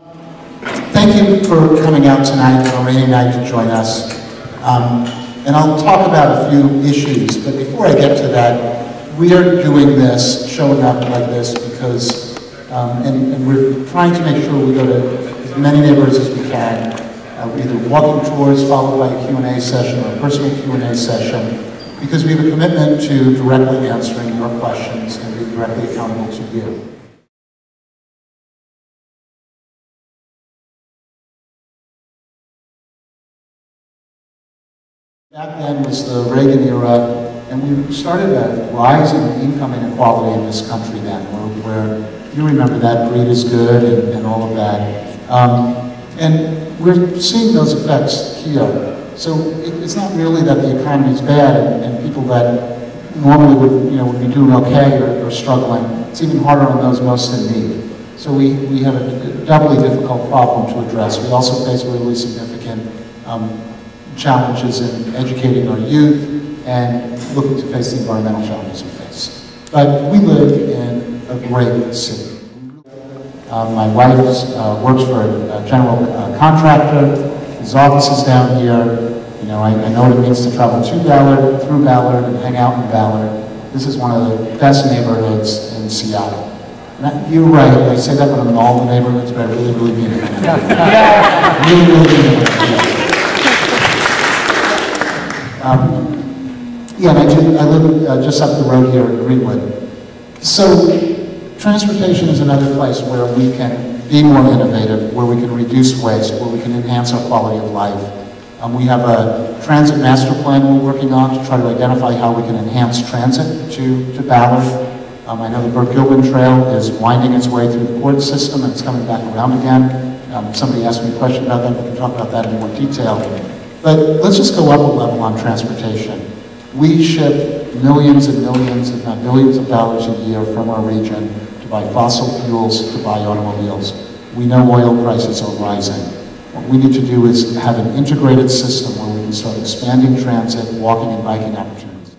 Thank you for coming out tonight on a rainy night to join us. And I'll talk about a few issues, but before I get to that, we are doing this, showing up like this, because, and we're trying to make sure we go to as many neighborhoods as we can, either walking tours followed by a Q&A session or a personal Q&A session, because we have a commitment to directly answering your questions and being directly accountable to you. Back then was the Reagan era, and we started a rise in income inequality in this country then, where you remember that, greed is good and all of that. And we're seeing those effects here. So it's not really that the economy is bad and people that normally would be doing okay are struggling. It's even harder on those most in need. So we have a doubly difficult problem to address. We also face really significant challenges in educating our youth and looking to face the environmental challenges we face. But we live in a great city. My wife works for a general contractor. His office is down here. You know, I know what it means to travel to Ballard, through Ballard, and hang out in Ballard. This is one of the best neighborhoods in Seattle. You're right, I say that when I'm in all the neighborhoods, but I really mean it. Really mean it. Yeah, and I live just up the road here in Greenwood. So transportation is another place where we can be more innovative, where we can reduce waste, where we can enhance our quality of life. We have a transit master plan we're working on to try to identify how we can enhance transit to Ballard. I know the Burke-Gilman Trail is winding its way through the court system and it's coming back around again. Somebody asked me a question about that, we can talk about that in more detail. But let's just go up a level on transportation. We ship millions and millions, if not billions of dollars a year from our region to buy fossil fuels, to buy automobiles. We know oil prices are rising. What we need to do is have an integrated system where we can start expanding transit, walking and biking opportunities.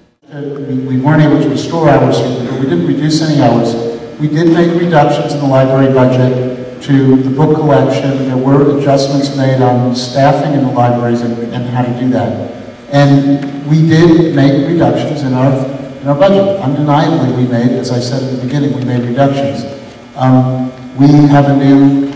We weren't able to restore hours, but we didn't reduce any hours. We did make reductions in the library budget to the book collection. There were adjustments made on staffing in the libraries and how to do that. And we did make reductions in our budget. Undeniably we made, as I said at the beginning, we made reductions. We have a new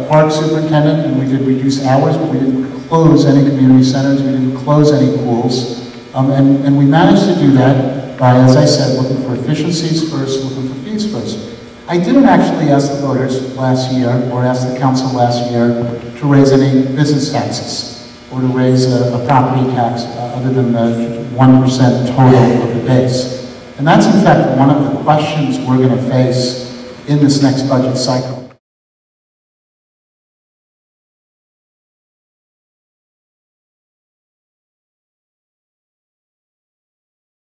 park superintendent and we did reduce hours, but we didn't close any community centers, we didn't close any pools. And we managed to do that by, as I said, looking for efficiencies first, looking for fees first. I didn't actually ask the voters last year, or ask the council last year, to raise any business taxes, or to raise a property tax other than the 1% total of the base. And that's in fact one of the questions we're going to face in this next budget cycle.